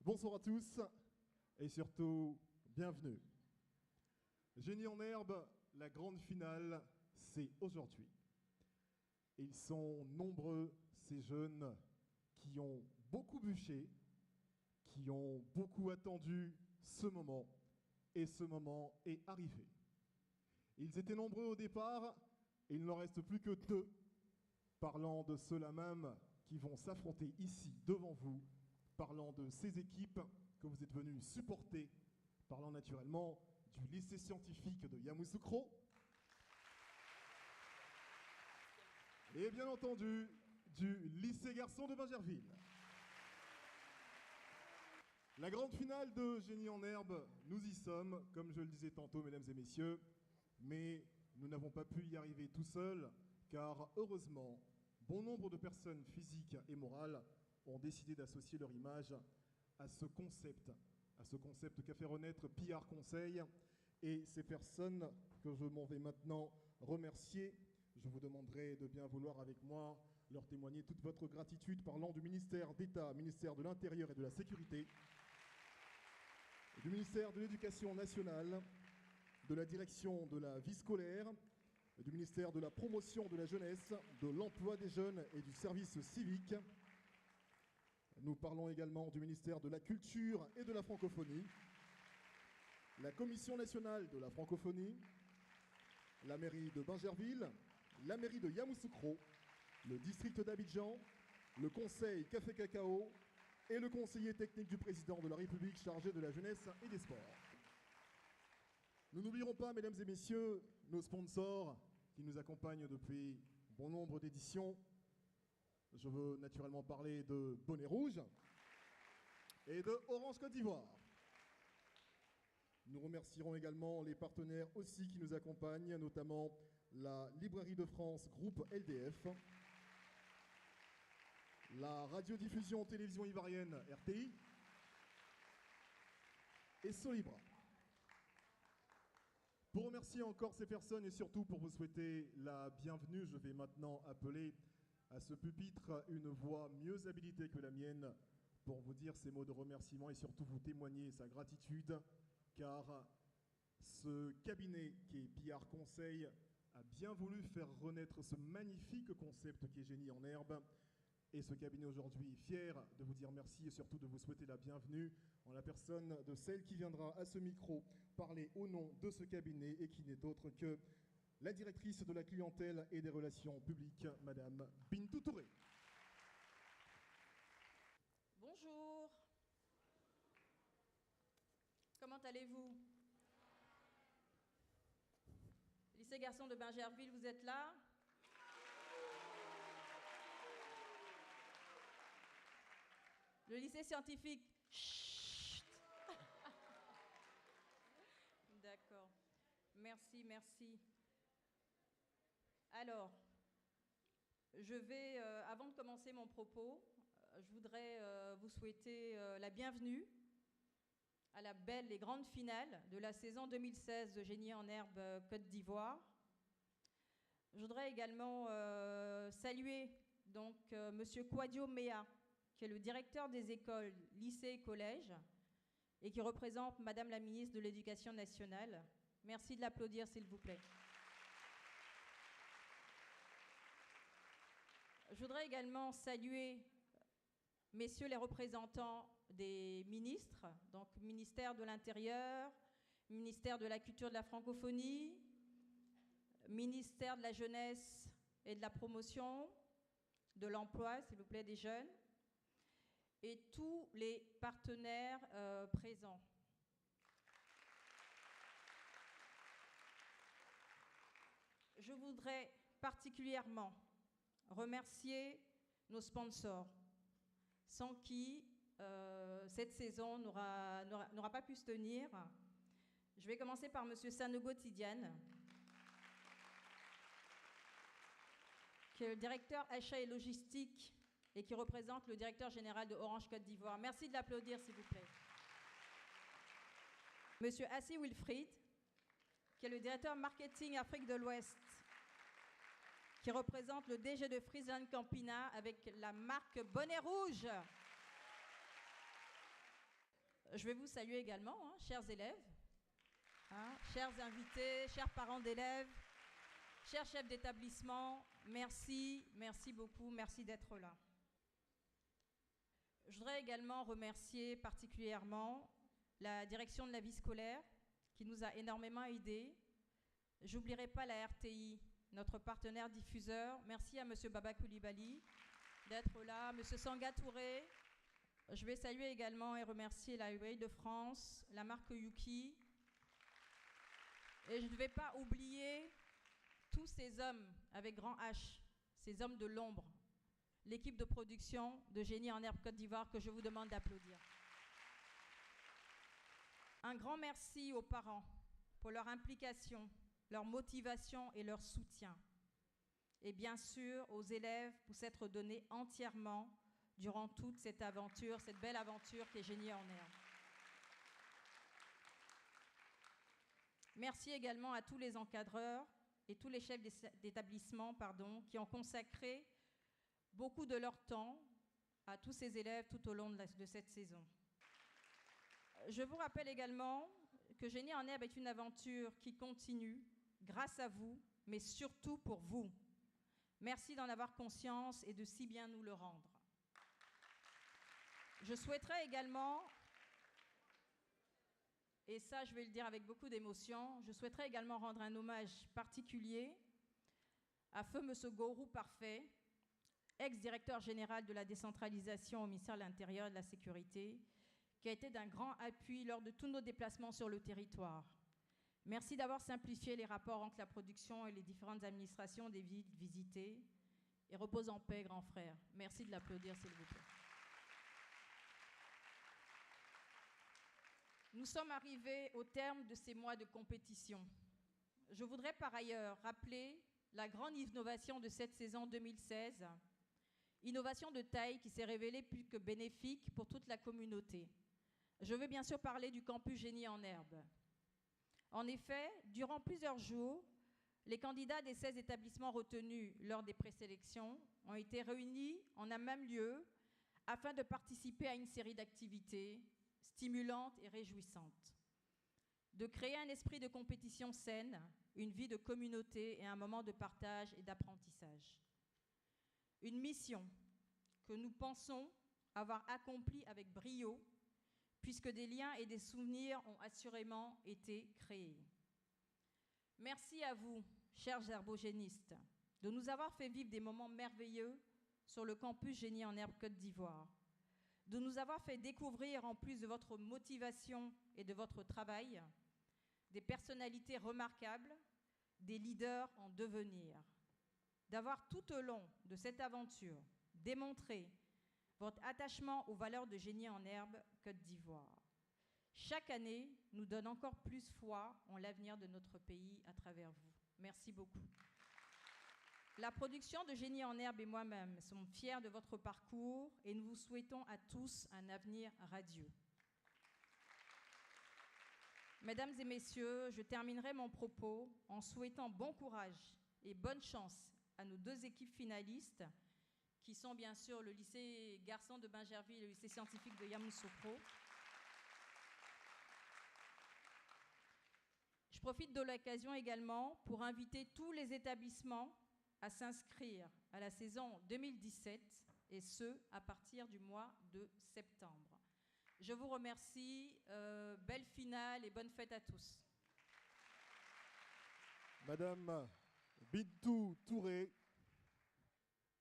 Bonsoir à tous et surtout, bienvenue. Génie en herbe, la grande finale, c'est aujourd'hui. Ils sont nombreux, ces jeunes, qui ont beaucoup bûché, qui ont beaucoup attendu ce moment, et ce moment est arrivé. Ils étaient nombreux au départ, et il n'en reste plus que deux, parlant de ceux-là même qui vont s'affronter ici, devant vous, parlant de ces équipes que vous êtes venus supporter, parlant naturellement du lycée scientifique de Yamoussoukro, et bien entendu du lycée garçon de Bingerville. La grande finale de Génie en herbe, nous y sommes, comme je le disais tantôt, mesdames et messieurs, mais nous n'avons pas pu y arriver tout seuls, car heureusement, bon nombre de personnes physiques et morales ont décidé d'associer leur image à ce concept qu'a fait renaître PR Conseil. Et ces personnes que je m'en vais maintenant remercier, je vous demanderai de bien vouloir avec moi leur témoigner toute votre gratitude, parlant du ministère d'État, ministère de l'Intérieur et de la Sécurité, du ministère de l'Éducation nationale, de la direction de la vie scolaire, du ministère de la promotion de la jeunesse, de l'emploi des jeunes et du service civique. Nous parlons également du ministère de la Culture et de la Francophonie, la Commission nationale de la francophonie, la mairie de Bingerville, la mairie de Yamoussoukro, le district d'Abidjan, le conseil Café Cacao et le conseiller technique du président de la République chargé de la jeunesse et des sports. Nous n'oublierons pas, mesdames et messieurs, nos sponsors qui nous accompagnent depuis bon nombre d'éditions. Je veux naturellement parler de Bonnet Rouge et de Orange Côte d'Ivoire. Nous remercierons également les partenaires aussi qui nous accompagnent, notamment la Librairie de France, groupe LDF, la radiodiffusion télévision ivoirienne RTI et Solibra. Pour remercier encore ces personnes et surtout pour vous souhaiter la bienvenue, je vais maintenant appeler à ce pupitre une voix mieux habilitée que la mienne pour vous dire ces mots de remerciement et surtout vous témoigner sa gratitude, car ce cabinet qui est PR Conseil a bien voulu faire renaître ce magnifique concept qui est Génie en herbe. Et ce cabinet aujourd'hui est fier de vous dire merci et surtout de vous souhaiter la bienvenue en la personne de celle qui viendra à ce micro parler au nom de ce cabinet et qui n'est autre que la directrice de la clientèle et des relations publiques, Madame Bintou Touré. Bonjour. Comment allez-vous? Lycée garçon de Bingerville, vous êtes là? Le lycée scientifique, chut. D'accord. Merci, merci. Alors, je vais, avant de commencer mon propos, je voudrais vous souhaiter la bienvenue à la belle et grande finale de la saison 2016 de Génie en herbe Côte d'Ivoire. Je voudrais également saluer donc Monsieur Kwadio Mea, qui est le directeur des écoles, lycées et collèges, et qui représente Madame la ministre de l'Éducation nationale. Merci de l'applaudir, s'il vous plaît. Je voudrais également saluer messieurs les représentants des ministres, donc ministère de l'Intérieur, ministère de la Culture et de la Francophonie, ministère de la Jeunesse et de la Promotion, de l'Emploi, s'il vous plaît, des jeunes, et tous les partenaires présents. Je voudrais particulièrement remercier nos sponsors, sans qui cette saison n'aura pas pu se tenir. Je vais commencer par M. Sanogo Tidiane, qui est le directeur achat et logistique et qui représente le directeur général de Orange Côte d'Ivoire. Merci de l'applaudir, s'il vous plaît. Monsieur Assi Wilfried, qui est le directeur marketing Afrique de l'Ouest, qui représente le DG de Friesland Campina avec la marque Bonnet Rouge. Je vais vous saluer également, hein, chers élèves, hein, chers invités, chers parents d'élèves, chers chefs d'établissement. Merci, merci beaucoup, merci d'être là. Je voudrais également remercier particulièrement la direction de la vie scolaire qui nous a énormément aidés. J'oublierai pas la RTI, notre partenaire diffuseur. Merci à M. Baba Koulibaly d'être là, M. Sanga Touré. Je vais saluer également et remercier la UAE de France, la marque Yuki. Et je ne vais pas oublier tous ces hommes avec grand H, ces hommes de l'ombre, l'équipe de production de Génie en Herbe Côte d'Ivoire que je vous demande d'applaudir. Un grand merci aux parents pour leur implication, leur motivation et leur soutien. Et bien sûr aux élèves pour s'être donnés entièrement durant toute cette aventure, cette belle aventure qui est Génie en Herbe. Merci également à tous les encadreurs et tous les chefs d'établissement qui ont consacré beaucoup de leur temps à tous ces élèves tout au long de cette saison. Je vous rappelle également que Génie en Herbe est une aventure qui continue grâce à vous, mais surtout pour vous. Merci d'en avoir conscience et de si bien nous le rendre. Je souhaiterais également, et ça je vais le dire avec beaucoup d'émotion, je souhaiterais également rendre un hommage particulier à feu M. Gourou Parfait, ex-directeur général de la décentralisation au ministère de l'Intérieur et de la Sécurité, qui a été d'un grand appui lors de tous nos déplacements sur le territoire. Merci d'avoir simplifié les rapports entre la production et les différentes administrations des villes visitées. Et repose en paix, grand frère. Merci de l'applaudir, s'il vous plaît. Nous sommes arrivés au terme de ces mois de compétition. Je voudrais par ailleurs rappeler la grande innovation de cette saison 2016, innovation de taille qui s'est révélée plus que bénéfique pour toute la communauté. Je veux bien sûr parler du campus Génie en Herbe. En effet, durant plusieurs jours, les candidats des 16 établissements retenus lors des présélections ont été réunis en un même lieu afin de participer à une série d'activités stimulantes et réjouissantes, de créer un esprit de compétition saine, une vie de communauté et un moment de partage et d'apprentissage. Une mission que nous pensons avoir accomplie avec brio, puisque des liens et des souvenirs ont assurément été créés. Merci à vous, chers herbogénistes, de nous avoir fait vivre des moments merveilleux sur le campus Génie en Herbe Côte d'Ivoire, de nous avoir fait découvrir, en plus de votre motivation et de votre travail, des personnalités remarquables, des leaders en devenir, d'avoir tout au long de cette aventure démontré votre attachement aux valeurs de Génie en Herbe Côte d'Ivoire. Chaque année nous donne encore plus foi en l'avenir de notre pays à travers vous. Merci beaucoup. La production de Génie en Herbe et moi-même sommes fiers de votre parcours et nous vous souhaitons à tous un avenir radieux. Mesdames et messieurs, je terminerai mon propos en souhaitant bon courage et bonne chance à nos deux équipes finalistes, qui sont bien sûr le lycée Garçon de Bingerville et le lycée scientifique de Yamoussoukro. Je profite de l'occasion également pour inviter tous les établissements à s'inscrire à la saison 2017, et ce, à partir du mois de septembre. Je vous remercie, belle finale et bonne fête à tous. Madame Bintou Touré,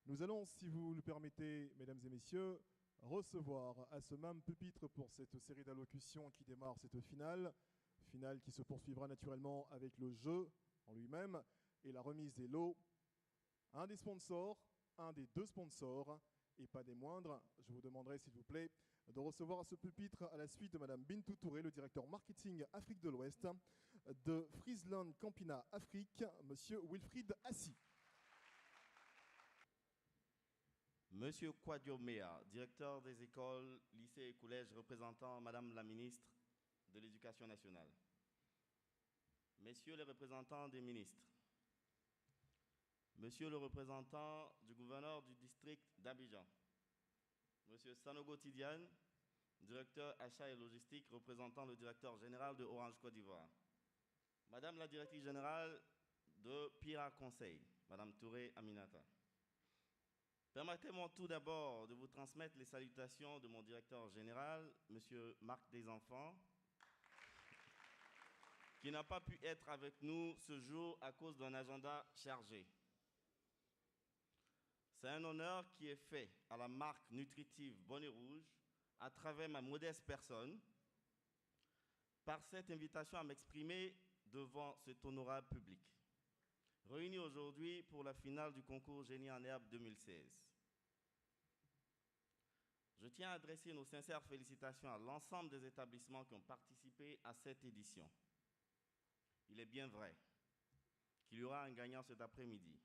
nous allons, si vous le permettez, mesdames et messieurs, recevoir à ce même pupitre pour cette série d'allocutions qui démarre cette finale qui se poursuivra naturellement avec le jeu en lui-même et la remise des lots, un des sponsors, un des deux sponsors, et pas des moindres. Je vous demanderai, s'il vous plaît, de recevoir à ce pupitre, à la suite de Madame Bintou Touré, le directeur marketing Afrique de l'Ouest de Friesland Campina Afrique, Monsieur Wilfried Assi. Monsieur Kwadio Mea, directeur des écoles, lycées et collèges, représentant Madame la ministre de l'Éducation nationale. Messieurs les représentants des ministres, Monsieur le représentant du gouverneur du district d'Abidjan, Monsieur Sanogo Tidiane, directeur achat et logistique, représentant le directeur général de Orange Côte d'Ivoire. Madame la directrice générale de PIA Conseil, Madame Touré Aminata. Permettez-moi tout d'abord de vous transmettre les salutations de mon directeur général, Monsieur Marc Desenfants, qui n'a pas pu être avec nous ce jour à cause d'un agenda chargé. C'est un honneur qui est fait à la marque nutritive Bonnet Rouge à travers ma modeste personne par cette invitation à m'exprimer devant cet honorable public, réuni aujourd'hui pour la finale du concours Génie en herbe 2016. Je tiens à adresser nos sincères félicitations à l'ensemble des établissements qui ont participé à cette édition. Il est bien vrai qu'il y aura un gagnant cet après-midi,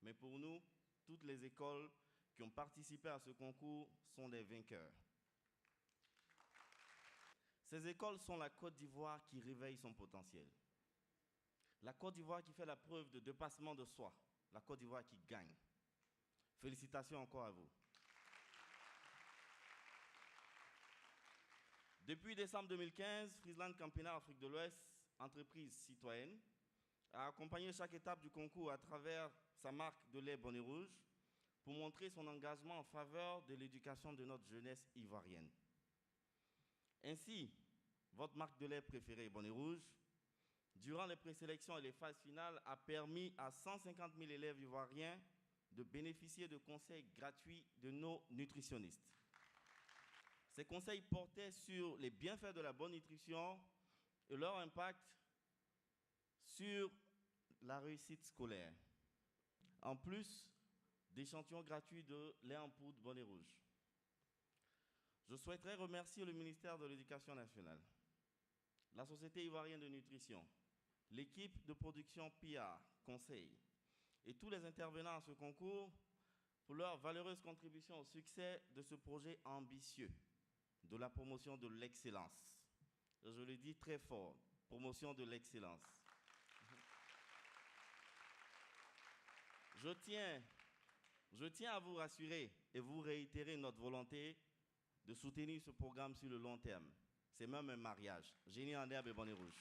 mais pour nous, toutes les écoles qui ont participé à ce concours sont des vainqueurs. Ces écoles sont la Côte d'Ivoire qui réveille son potentiel. La Côte d'Ivoire qui fait la preuve de dépassement de soi. La Côte d'Ivoire qui gagne. Félicitations encore à vous. Depuis décembre 2015, Friesland Campina Afrique de l'Ouest, entreprise citoyenne, a accompagné chaque étape du concours à travers sa marque de lait Bonnet Rouge pour montrer son engagement en faveur de l'éducation de notre jeunesse ivoirienne. Ainsi, votre marque de lait préférée, Bonnet Rouge, durant les présélections et les phases finales, a permis à 150 000 élèves ivoiriens de bénéficier de conseils gratuits de nos nutritionnistes. Ces conseils portaient sur les bienfaits de la bonne nutrition et leur impact sur la réussite scolaire, en plus d'échantillons gratuits de lait en poudre Bonnet Rouge. Je souhaiterais remercier le ministère de l'Éducation nationale, la Société ivoirienne de nutrition, l'équipe de production PIA Conseil et tous les intervenants à ce concours pour leur valeureuse contribution au succès de ce projet ambitieux de la promotion de l'excellence. Je le dis très fort, promotion de l'excellence. Je tiens à vous rassurer et vous réitérer notre volonté de soutenir ce programme sur le long terme. C'est même un mariage. Génie en herbe et Bonnet Rouge.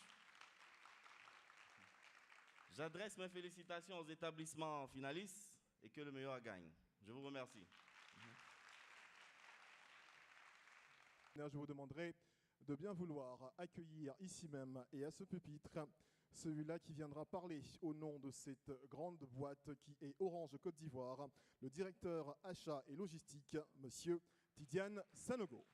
J'adresse mes félicitations aux établissements finalistes et que le meilleur gagne. Je vous remercie. Je vous demanderai de bien vouloir accueillir ici même et à ce pupitre celui-là qui viendra parler au nom de cette grande boîte qui est Orange Côte d'Ivoire, le directeur achat et logistique, Monsieur Tidiane Sanogo.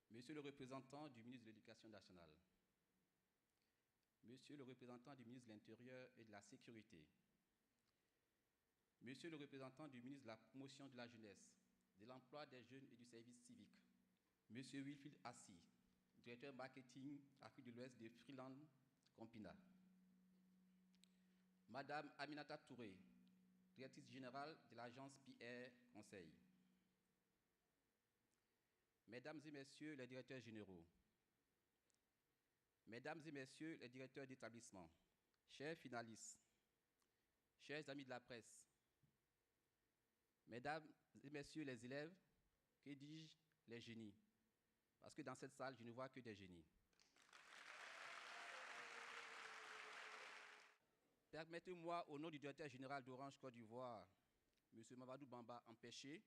Monsieur le représentant du ministre de l'Éducation nationale, Monsieur le représentant du ministre de l'Intérieur et de la Sécurité, Monsieur le représentant du ministre de la Promotion de la Jeunesse, de l'Emploi des Jeunes et du Service civique, Monsieur Wilfried Assi, directeur marketing Afrique de l'Ouest de Friesland Campina, Madame Aminata Touré, directrice générale de l'agence PR Conseil, Mesdames et Messieurs les directeurs généraux, Mesdames et Messieurs les directeurs d'établissement, chers finalistes, chers amis de la presse, Mesdames et Messieurs les élèves, que dis-je, les génies, parce que dans cette salle, je ne vois que des génies. Permettez-moi, au nom du directeur général d'Orange Côte d'Ivoire, M. Mamadou Bamba Empêché,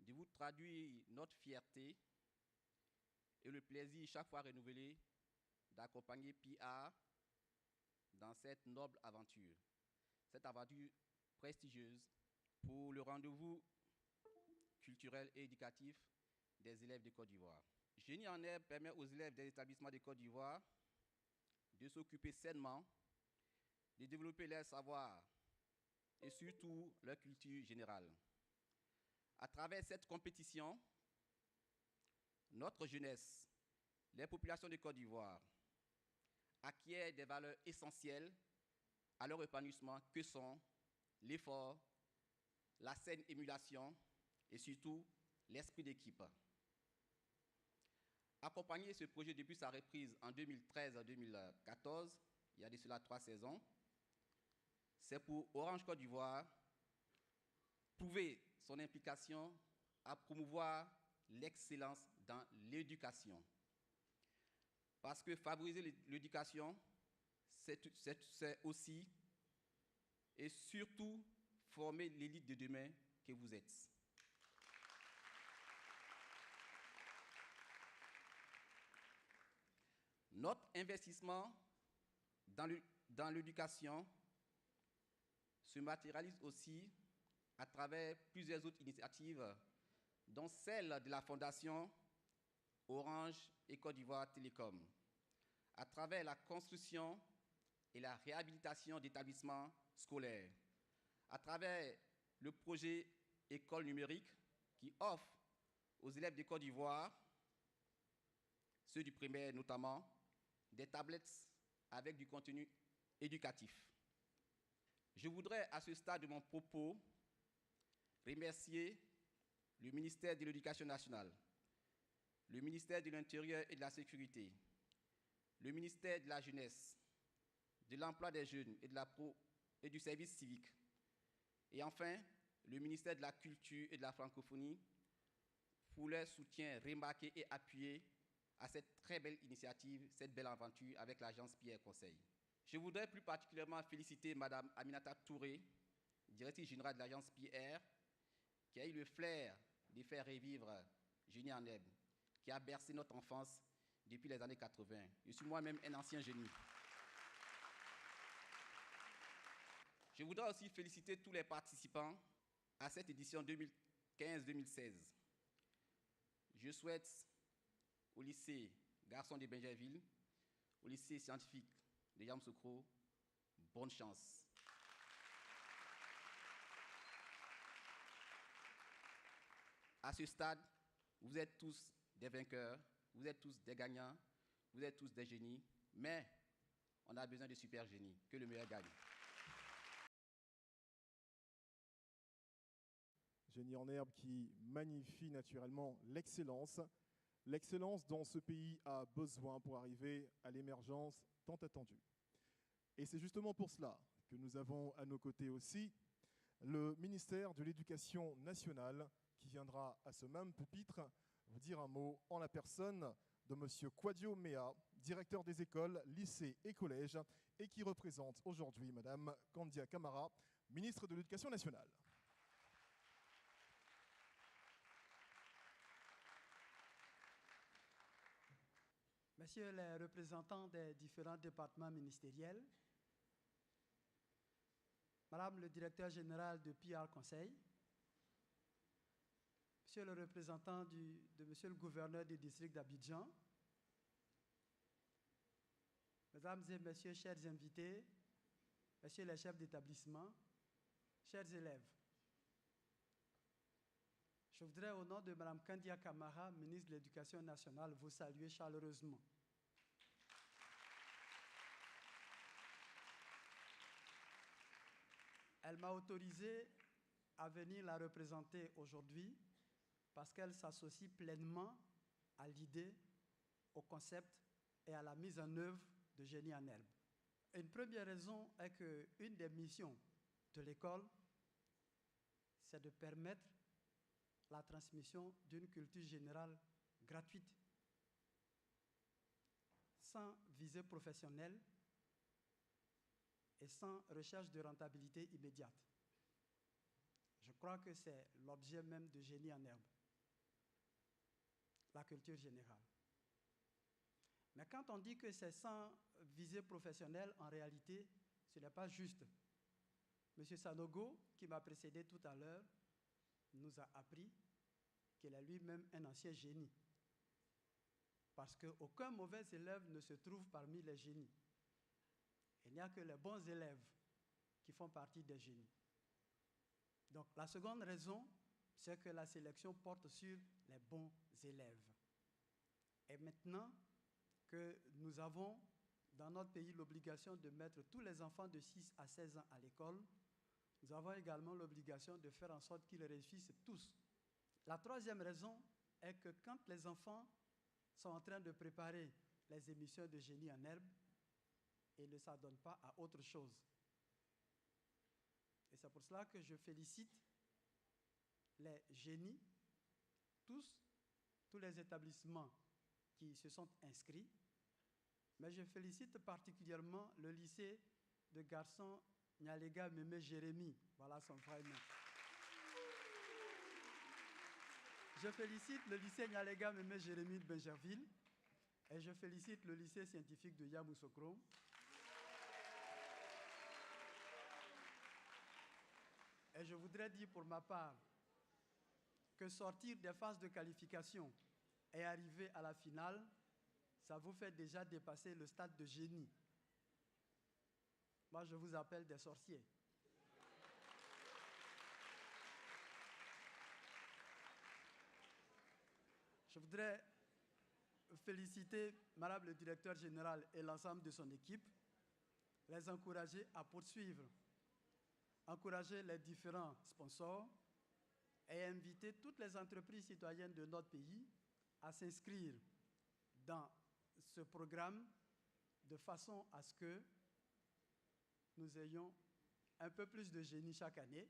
de vous traduire notre fierté et le plaisir chaque fois renouvelé d'accompagner PIA dans cette noble aventure prestigieuse pour le rendez-vous culturel et éducatif des élèves de Côte d'Ivoire. Génie en herbe permet aux élèves des établissements de Côte d'Ivoire de s'occuper sainement, de développer leur savoir et surtout leur culture générale. À travers cette compétition, notre jeunesse, les populations de Côte d'Ivoire, acquièrent des valeurs essentielles à leur épanouissement que sont l'effort, la saine émulation et surtout l'esprit d'équipe. Accompagner ce projet depuis sa reprise en 2013 à 2014, il y a de cela 3 saisons. C'est pour Orange Côte d'Ivoire prouver son implication à promouvoir l'excellence dans l'éducation. Parce que favoriser l'éducation, c'est aussi et surtout former l'élite de demain que vous êtes. Notre investissement dans l'éducation se matérialise aussi à travers plusieurs autres initiatives, dont celle de la Fondation Orange et Côte d'Ivoire Télécom, à travers la construction et la réhabilitation d'établissements scolaires, à travers le projet École numérique qui offre aux élèves de Côte d'Ivoire, ceux du primaire notamment, des tablettes avec du contenu éducatif. Je voudrais à ce stade de mon propos remercier le ministère de l'Éducation nationale, le ministère de l'Intérieur et de la Sécurité, le ministère de la Jeunesse, de l'Emploi des Jeunes et du Service civique, et enfin le ministère de la Culture et de la Francophonie pour leur soutien remarqué et appuyé à cette très belle initiative, cette belle aventure avec l'agence Pierre Conseil. Je voudrais plus particulièrement féliciter Mme Aminata Touré, directrice générale de l'agence PR, qui a eu le flair de faire revivre Génie en herbe, qui a bercé notre enfance depuis les années 80. Je suis moi-même un ancien génie. Je voudrais aussi féliciter tous les participants à cette édition 2015-2016. Je souhaite au lycée Garçon de Benjerville, au lycée scientifique de Yamoussoukro, bonne chance. À ce stade, vous êtes tous des vainqueurs, vous êtes tous des gagnants, vous êtes tous des génies, mais on a besoin de super génies, que le meilleur gagne. Génie en herbe qui magnifie naturellement l'excellence. L'excellence dont ce pays a besoin pour arriver à l'émergence tant attendue. Et c'est justement pour cela que nous avons à nos côtés aussi le ministère de l'Éducation nationale qui viendra à ce même pupitre vous dire un mot en la personne de M. Kwadio Mea, directeur des écoles, lycées et collèges, et qui représente aujourd'hui Mme Kandia Camara, ministre de l'Éducation nationale. Messieurs les représentants des différents départements ministériels, Madame le directeur général de PR Conseil, Monsieur le représentant de Monsieur le gouverneur du district d'Abidjan, Mesdames et Messieurs, chers invités, Messieurs les chefs d'établissement, chers élèves, je voudrais, au nom de Mme Kandia Camara, ministre de l'Éducation nationale, vous saluer chaleureusement. Elle m'a autorisé à venir la représenter aujourd'hui parce qu'elle s'associe pleinement à l'idée, au concept et à la mise en œuvre de Génie en herbe. Une première raison est qu'une des missions de l'école, c'est de permettre la transmission d'une culture générale gratuite, sans visée professionnelle et sans recherche de rentabilité immédiate. Je crois que c'est l'objet même de Génie en herbe, la culture générale. Mais quand on dit que c'est sans visée professionnelle, en réalité, ce n'est pas juste. M. Sanogo, qui m'a précédé tout à l'heure, nous a appris qu'il est lui-même un ancien génie. Parce qu'aucun mauvais élève ne se trouve parmi les génies. Il n'y a que les bons élèves qui font partie des génies. Donc la seconde raison, c'est que la sélection porte sur les bons élèves. Et maintenant que nous avons dans notre pays l'obligation de mettre tous les enfants de 6 à 16 ans à l'école, nous avons également l'obligation de faire en sorte qu'ils réussissent tous. La troisième raison est que quand les enfants sont en train de préparer les émissions de Génie en herbe, et ne s'adonnent pas à autre chose. Et c'est pour cela que je félicite les génies, tous les établissements qui se sont inscrits, mais je félicite particulièrement le lycée de garçons Nyalega Mémé Jérémy. Voilà son vrai nom. Je félicite le lycée Nyalega Mémé Jérémy de Bingerville et je félicite le lycée scientifique de Yamoussoukro. Et je voudrais dire pour ma part que sortir des phases de qualification et arriver à la finale, ça vous fait déjà dépasser le stade de génie. Moi, je vous appelle des sorciers. Je voudrais féliciter Madame le directeur général et l'ensemble de son équipe, les encourager à poursuivre, encourager les différents sponsors et inviter toutes les entreprises citoyennes de notre pays à s'inscrire dans ce programme de façon à ce que nous ayons un peu plus de génie chaque année,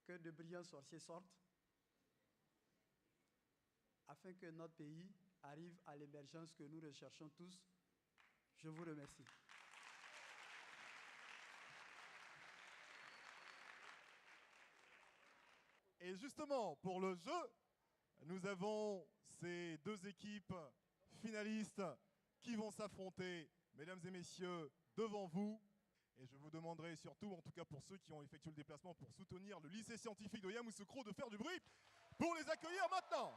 que de brillants sorciers sortent, afin que notre pays arrive à l'émergence que nous recherchons tous. Je vous remercie. Et justement, pour le jeu, nous avons ces deux équipes finalistes qui vont s'affronter, mesdames et messieurs, devant vous. Et je vous demanderai surtout, en tout cas pour ceux qui ont effectué le déplacement pour soutenir le lycée scientifique de Yamoussoukro, de faire du bruit pour les accueillir maintenant.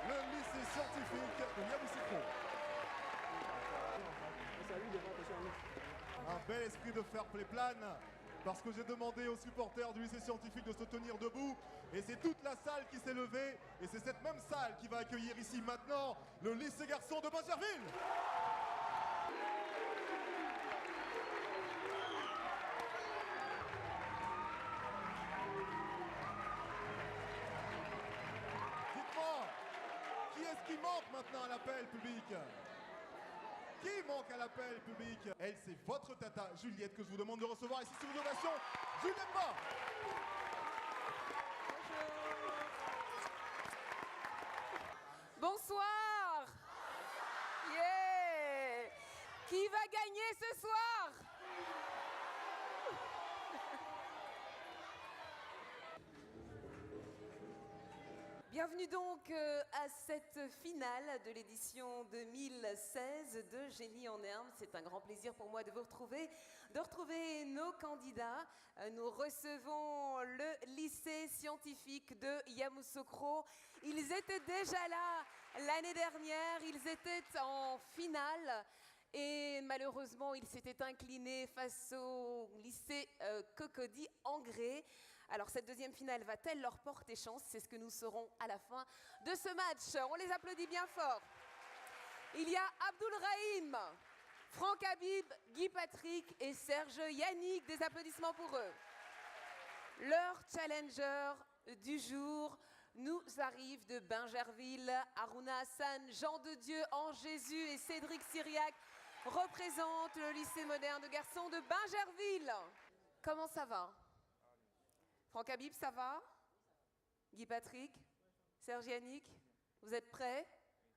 Le lycée scientifique de Yamoussoukro. Un bel esprit de fair play plane, parce que j'ai demandé aux supporters du lycée scientifique de se tenir debout, et c'est toute la salle qui s'est levée, et c'est cette même salle qui va accueillir ici maintenant le lycée garçon de Bingerville. Dites-moi, qui est-ce qui manque maintenant à l'appel public ? Qui manque à l'appel public? Elle, c'est votre tata, Juliette, que je vous demande de recevoir ici sous vos ovations. Juliette Bas. Bonsoir. Yeah. Qui va gagner ce soir? Bienvenue donc à cette finale de l'édition 2016 de Génie en Herbe. C'est un grand plaisir pour moi de vous retrouver, nos candidats. Nous recevons le lycée scientifique de Yamoussoukro. Ils étaient déjà là l'année dernière, ils étaient en finale. Et malheureusement, ils s'étaient inclinés face au lycée Cocody Angré. Alors cette deuxième finale va-t-elle leur porter chance? C'est ce que nous saurons à la fin de ce match. On les applaudit bien fort. Il y a Abdul Rahim, Franck Habib, Guy Patrick et Serge Yannick. Des applaudissements pour eux. Leur challenger du jour nous arrive de Bingerville. Aruna Hassan, Jean de Dieu, Ange Jésus et Cédric Syriac représentent le lycée moderne de garçons de Bingerville. Comment ça va? Franck Habib, ça va? Guy Patrick? Serge Yannick? Vous êtes prêts?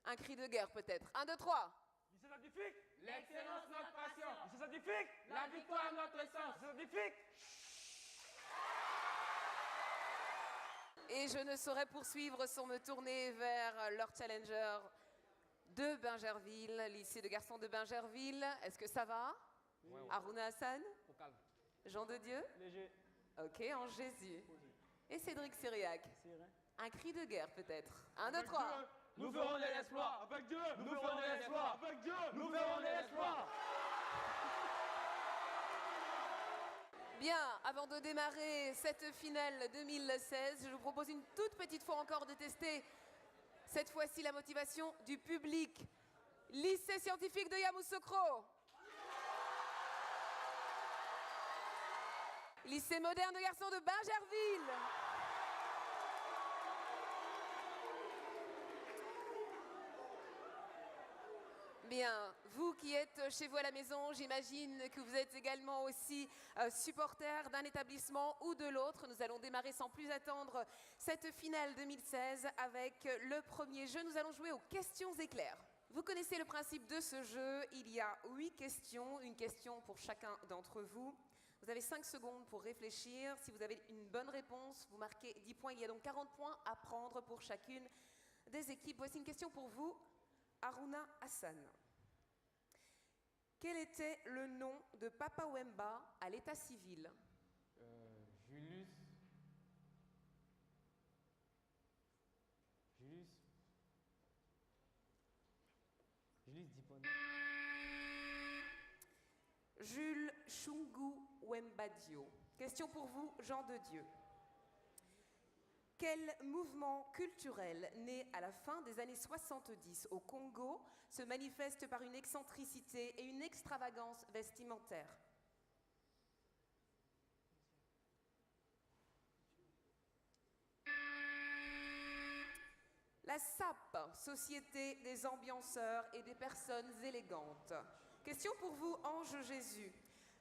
Un cri de guerre peut-être. 1, 2, 3. Lycée scientifique, l'excellence notre passion. Lycée scientifique, la victoire notre essence. Lycée scientifique. Et je ne saurais poursuivre sans me tourner vers leur challenger de Bingerville, lycée de garçons de Bingerville. Est-ce que ça va? Ouais. Aruna Hassan? Au calme. Jean de Dieu? Léger. Ok, en Jésus. Et Cédric Syriac? Un cri de guerre peut-être. 1, 2, 3. Dieu, nous ferons de l'espoir. Avec Dieu, nous ferons de l'espoir. Avec Dieu, nous ferons de l'espoir. Bien, avant de démarrer cette finale 2016, je vous propose une toute petite fois encore de tester cette fois-ci la motivation du public. Lycée scientifique de Yamoussoukro. Lycée moderne de garçons de Bingerville. Bien, vous qui êtes chez vous à la maison, j'imagine que vous êtes également aussi supporter d'un établissement ou de l'autre. Nous allons démarrer sans plus attendre cette finale 2016 avec le premier jeu. Nous allons jouer aux questions éclairs. Vous connaissez le principe de ce jeu, il y a 8 questions, une question pour chacun d'entre vous. Vous avez 5 secondes pour réfléchir. Si vous avez une bonne réponse, vous marquez 10 points. Il y a donc 40 points à prendre pour chacune des équipes. Voici une question pour vous, Harouna Hassan. Quel était le nom de Papa Wemba à l'état civil? Julius Dipona. Jules Chungu Wembadio. Question pour vous, Jean de Dieu. Quel mouvement culturel né à la fin des années 70 au Congo se manifeste par une excentricité et une extravagance vestimentaire? La SAP, Société des ambianceurs et des personnes élégantes. Question pour vous, Ange Jésus.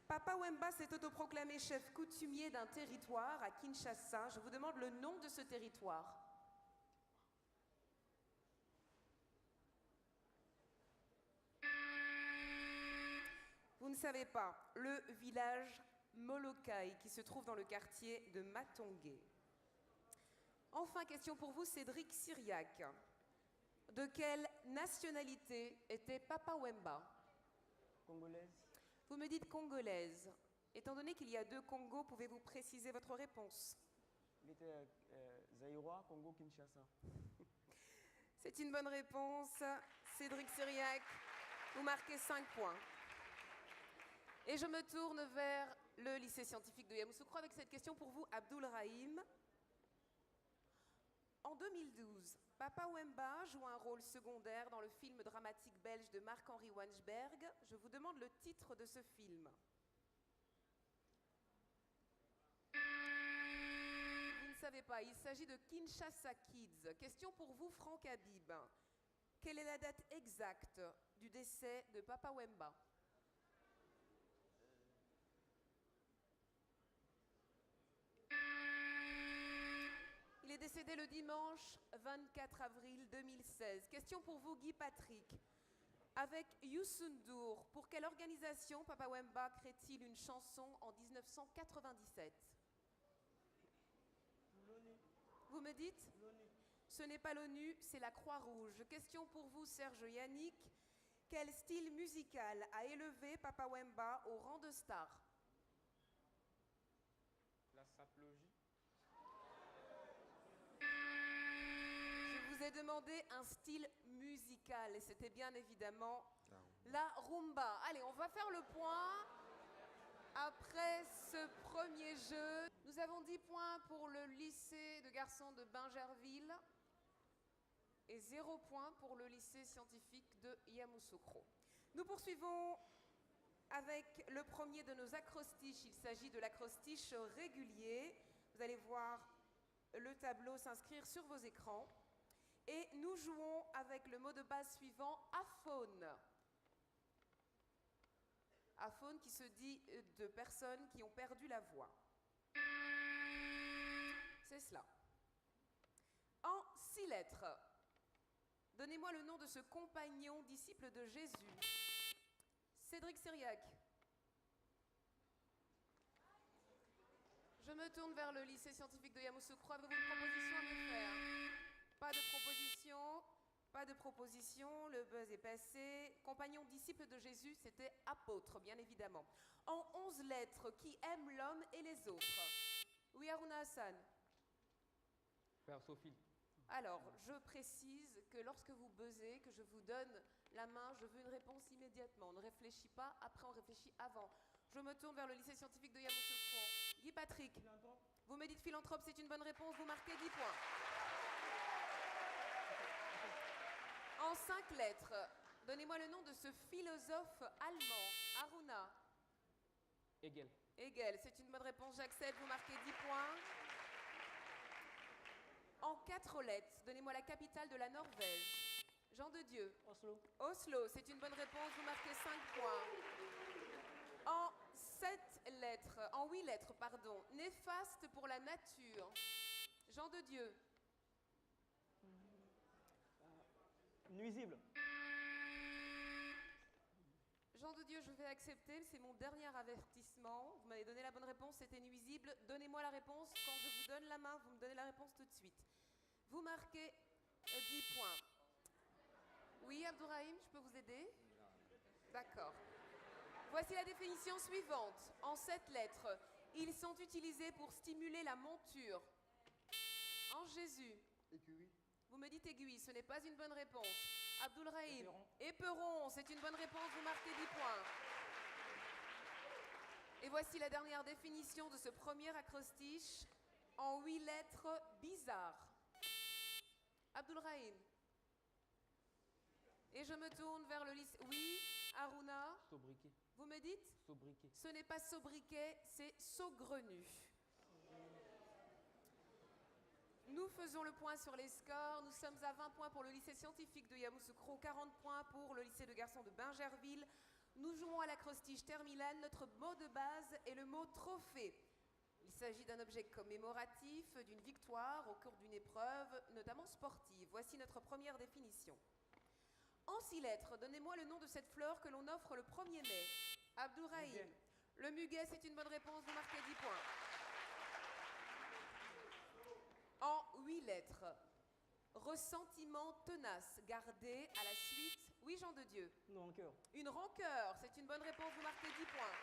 Papa Wemba s'est autoproclamé chef coutumier d'un territoire à Kinshasa. Je vous demande le nom de ce territoire. Vous ne savez pas, le village Molokai qui se trouve dans le quartier de Matongé. Enfin, question pour vous, Cédric Syriac. De quelle nationalité était Papa Wemba? Congolaise. Vous me dites congolaise. Étant donné qu'il y a 2 Congos, pouvez-vous préciser votre réponse? Il était Zaïrois, Congo, Kinshasa. C'est une bonne réponse. Cédric Syriac, vous marquez 5 points. Et je me tourne vers le lycée scientifique de Yamoussoukro avec cette question pour vous, Abdoul Rahim. En 2012, Papa Wemba joue un rôle secondaire dans le film dramatique belge de Marc-Henri Wansberg. Je vous demande le titre de ce film. Vous ne savez pas, il s'agit de Kinshasa Kids. Question pour vous, Franck Habib. Quelle est la date exacte du décès de Papa Wemba? Il est décédé le dimanche 24 avril 2016. Question pour vous, Guy Patrick. Avec Youssou N'Dour, pour quelle organisation Papa Wemba crée-t-il une chanson en 1997? Vous me dites? Ce n'est pas l'ONU, c'est la Croix-Rouge. Question pour vous, Serge Yannick. Quel style musical a élevé Papa Wemba au rang de star? La sapologie. Je vous ai demandé un style musical et c'était bien évidemment la rumba. Allez, on va faire le point après ce premier jeu. Nous avons 10 points pour le lycée de garçons de Bingerville et 0 points pour le lycée scientifique de Yamoussoukro. Nous poursuivons avec le premier de nos acrostiches. Il s'agit de l'acrostiche régulier. Vous allez voir le tableau s'inscrire sur vos écrans. Et nous jouons avec le mot de base suivant, aphone. Aphone qui se dit de personnes qui ont perdu la voix. C'est cela. En 6 lettres, donnez-moi le nom de ce compagnon, disciple de Jésus. Cédric Syriac. Je me tourne vers le lycée scientifique de Yamoussoukro. Avez-vous une proposition à me faire? Pas de proposition, pas de proposition, le buzz est passé. Compagnon disciple de Jésus, c'était apôtre, bien évidemment. En 11 lettres, qui aime l'homme et les autres? Oui, Harouna Hassan. Père Sophie. Alors, je précise que lorsque vous buzzez, que je vous donne la main, je veux une réponse immédiatement. On ne réfléchit pas, après on réfléchit avant. Je me tourne vers le lycée scientifique de Yamoussoukro. Guy Patrick, vous me dites philanthrope, c'est une bonne réponse, vous marquez 10 points. En 5 lettres, donnez-moi le nom de ce philosophe allemand. Harouna. Hegel. Hegel, c'est une bonne réponse, j'accepte, vous marquez 10 points. En 4 lettres, donnez-moi la capitale de la Norvège. Jean de Dieu. Oslo. Oslo, c'est une bonne réponse, vous marquez 5 points. En 8 lettres, pardon. Néfaste pour la nature. Jean de Dieu. Nuisible. Jean de Dieu, je vais accepter, c'est mon dernier avertissement. Vous m'avez donné la bonne réponse, c'était nuisible. Donnez-moi la réponse. Quand je vous donne la main, vous me donnez la réponse tout de suite. Vous marquez 10 points. Oui, Abdourahim, je peux vous aider? D'accord. Voici la définition suivante. En 7 lettres, ils sont utilisés pour stimuler la monture. En Jésus. Écurie. Vous me dites aiguille, ce n'est pas une bonne réponse. Abdourahim. Éperon. Éperon, c'est une bonne réponse, vous marquez 10 points. Et voici la dernière définition de ce premier acrostiche en 8 lettres bizarres. Abdourahim. Et je me tourne vers le lycée. Oui, Aruna. Sobriquet. Vous me dites? Sobriquet. Ce n'est pas sobriquet, c'est saugrenu. Nous faisons le point sur les scores. Nous sommes à 20 points pour le lycée scientifique de Yamoussoukro, 40 points pour le lycée de garçons de Bingerville. Nous jouons à l'acrostiche terminale. Notre mot de base est le mot trophée. Il s'agit d'un objet commémoratif, d'une victoire au cours d'une épreuve, notamment sportive. Voici notre première définition. En 6 lettres, donnez-moi le nom de cette fleur que l'on offre le 1er mai. Abdourahim. Muguet. Le muguet, c'est une bonne réponse, vous marquez 10 points. En 8 lettres, ressentiment tenace, gardé à la suite. Oui, Jean de Dieu. Une rancœur. Une rancœur, c'est une bonne réponse, vous marquez 10 points.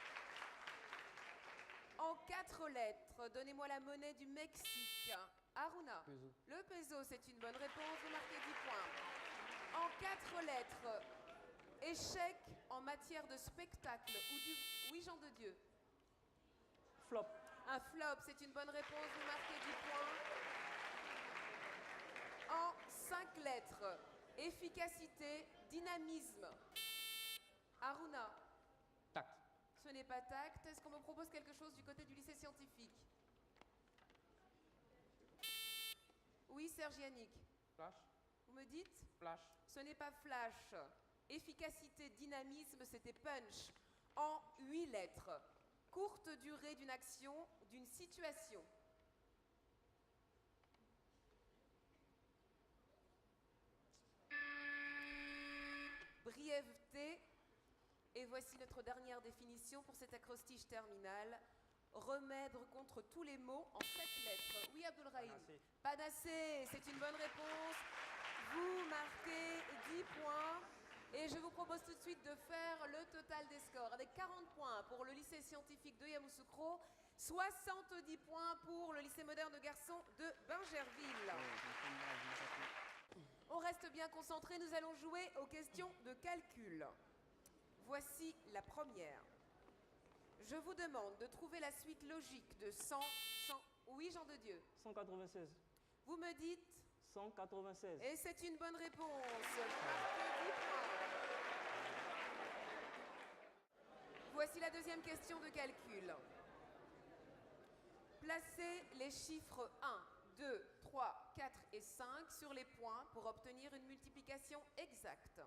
En 4 lettres, donnez-moi la monnaie du Mexique. Aruna. Peso. Le peso, c'est une bonne réponse, vous marquez 10 points. En 4 lettres, échec en matière de spectacle ou du... Oui, Jean de Dieu. Flop. Un flop, c'est une bonne réponse, vous marquez 10 points. En 5 lettres, efficacité, dynamisme. Aruna. Tact. Ce n'est pas tact. Est-ce qu'on me propose quelque chose du côté du lycée scientifique? Oui, Serge Yannick. Flash. Vous me dites? Flash. Ce n'est pas flash. Efficacité, dynamisme, c'était punch. En 8 lettres. Courte durée d'une action, d'une situation. Brièveté. Et voici notre dernière définition pour cet acrostiche terminal. Remède contre tous les maux en 7 lettres. Oui, Abdourahim. Panacée. Panacée, c'est une bonne réponse. Vous marquez 10 points. Et je vous propose tout de suite de faire le total des scores. Avec 40 points pour le lycée scientifique de Yamoussoukro, 70 points pour le lycée moderne de garçons de Bingerville. On reste bien concentré, nous allons jouer aux questions de calcul. Voici la première. Je vous demande de trouver la suite logique de 100... Oui, Jean de Dieu. 196. Vous me dites... 196. Et c'est une bonne réponse. Marquez 10 points. Voici la deuxième question de calcul. Placez les chiffres 1, 2, 3, 4 et 5 sur les points pour obtenir une multiplication exacte.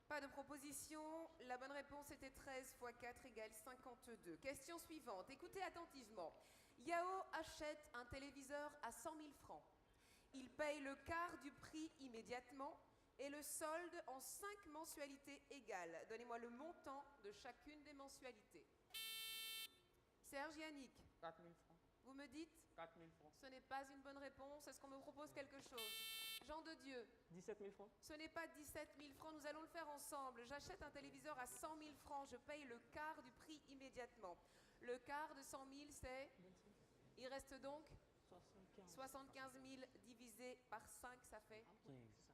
Pas de proposition. La bonne réponse était 13 x 4 égale 52. Question suivante. Écoutez attentivement. Yao achète un téléviseur à 100 000 francs. Il paye le quart du prix immédiatement et le solde en 5 mensualités égales. Donnez-moi le montant de chacune des mensualités. Serge Yannick. 4 000 francs. Vous me dites? 4 000 francs. Ce n'est pas une bonne réponse. Est-ce qu'on me propose quelque chose? Jean de Dieu. 17 000 francs. Ce n'est pas 17 000 francs, nous allons le faire ensemble. J'achète un téléviseur à 100 000 francs, je paye le quart du prix immédiatement. Le quart de 100 000, c'est... Il reste donc 75 000 divisé par 5, ça fait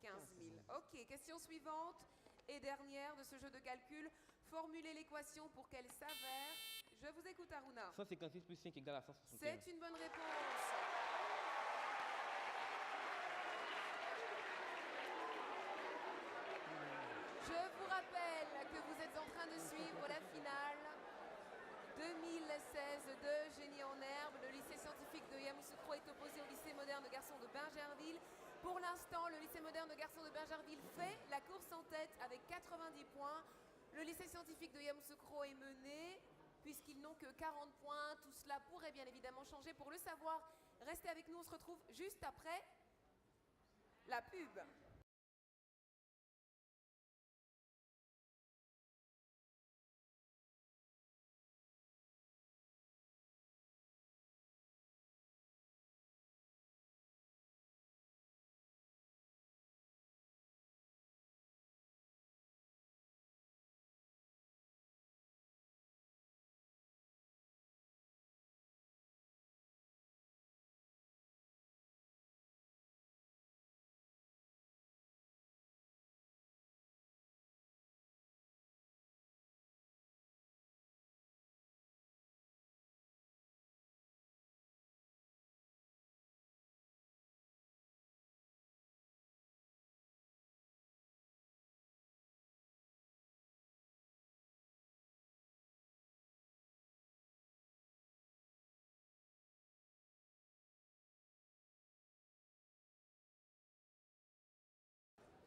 15 000. Ok, question suivante et dernière de ce jeu de calcul. Formulez l'équation pour qu'elle s'avère. Je vous écoute, Aruna. 156 plus 5 égale à 161. C'est une bonne réponse. Je vous rappelle que vous êtes en train de suivre la finale l'instant, le lycée moderne de garçons de Bingerville fait la course en tête avec 90 points. Le lycée scientifique de Yamoussoukro est mené puisqu'ils n'ont que 40 points. Tout cela pourrait bien évidemment changer. Pour le savoir, restez avec nous, on se retrouve juste après la pub.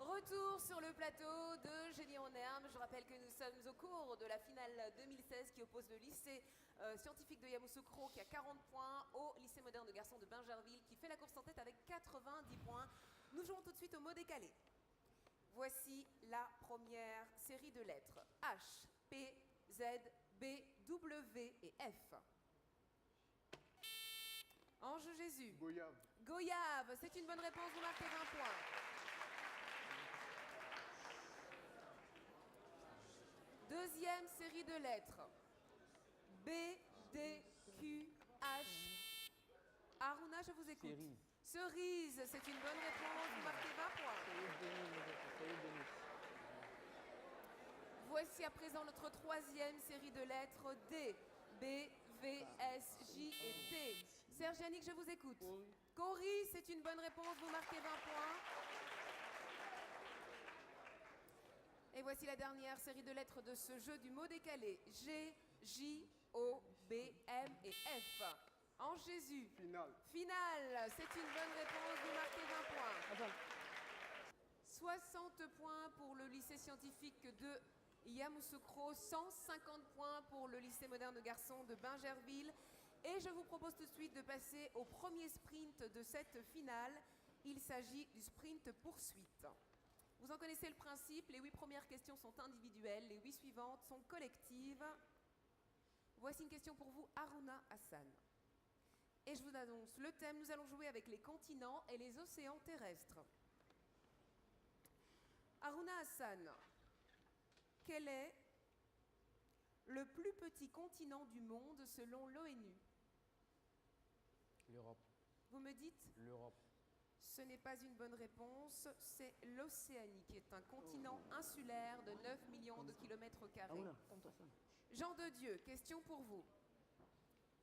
Retour sur le plateau de Génie en Herbe. Je rappelle que nous sommes au cours de la finale 2016 qui oppose le lycée scientifique de Yamoussoukro qui a 40 points au lycée moderne de garçons de Bingerville qui fait la course en tête avec 90 points. Nous jouons tout de suite au mot décalé. Voici la première série de lettres. H, P, Z, B, W et F. Ange Jésus. Goyave. Goyave, c'est une bonne réponse, vous marquez 20 points. Deuxième série de lettres. B, D, Q, H. Aruna, je vous écoute. Cerise, c'est une bonne réponse, vous marquez 20 points. Voici à présent notre troisième série de lettres. D, B, V, S, J et T. Serge Yannick, je vous écoute. Cory, c'est une bonne réponse, vous marquez 20 points. Et voici la dernière série de lettres de ce jeu du mot décalé. G, J, O, B, M et F. En Jésus. Finale. Finale, c'est une bonne réponse, vous marquez 20 points. 60 points pour le lycée scientifique de Yamoussoukro, 150 points pour le lycée moderne de garçons de Bingerville. Et je vous propose tout de suite de passer au premier sprint de cette finale. Il s'agit du sprint poursuite. Vous en connaissez le principe, les 8 premières questions sont individuelles, les 8 suivantes sont collectives. Voici une question pour vous, Aruna Hassan. Et je vous annonce le thème, nous allons jouer avec les continents et les océans terrestres. Aruna Hassan, quel est le plus petit continent du monde selon l'ONU? L'Europe. Vous me dites? L'Europe. Ce n'est pas une bonne réponse, c'est l'Océanie qui est un continent insulaire de 9 millions de kilomètres carrés. Jean de Dieu, question pour vous.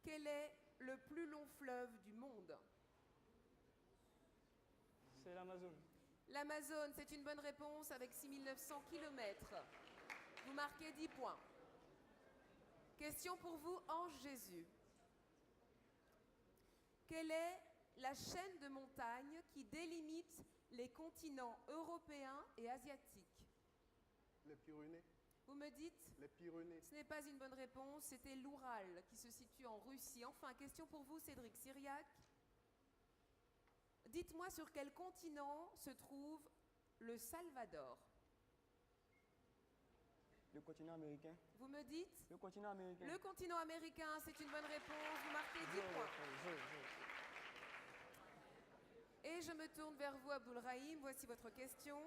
Quel est le plus long fleuve du monde? C'est l'Amazone. L'Amazone, c'est une bonne réponse avec 6900 kilomètres. Vous marquez 10 points. Question pour vous, Ange Jésus. Quelle est la chaîne de montagnes qui délimite les continents européens et asiatiques? Les Pyrénées. Vous me dites? Les Pyrénées. Ce n'est pas une bonne réponse, c'était l'Oural qui se situe en Russie. Enfin, question pour vous, Cédric Syriac. Dites-moi sur quel continent se trouve le Salvador? Le continent américain. Vous me dites? Le continent américain. Le continent américain, c'est une bonne réponse. Vous marquez 10 points. Et je me tourne vers vous, Abdoul Rahim. Voici votre question.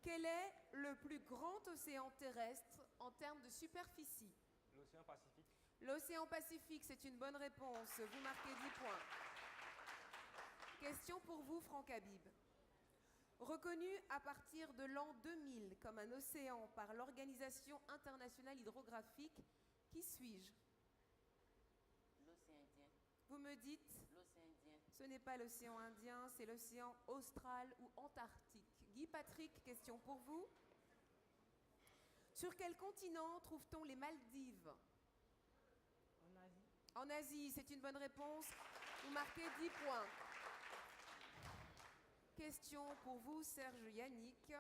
Quel est le plus grand océan terrestre en termes de superficie? L'océan Pacifique. L'océan Pacifique, c'est une bonne réponse. Vous marquez 10 points. Question pour vous, Franck Habib. Reconnu à partir de l'an 2000 comme un océan par l'Organisation internationale hydrographique, qui suis-je? L'océan Indien. Vous me dites? L'océan Indien. Ce n'est pas l'océan Indien, c'est l'océan austral ou antarctique. Guy Patrick, question pour vous. Sur quel continent trouve-t-on les Maldives? En Asie. En Asie, c'est une bonne réponse. Vous marquez 10 points. Question pour vous, Serge Yannick.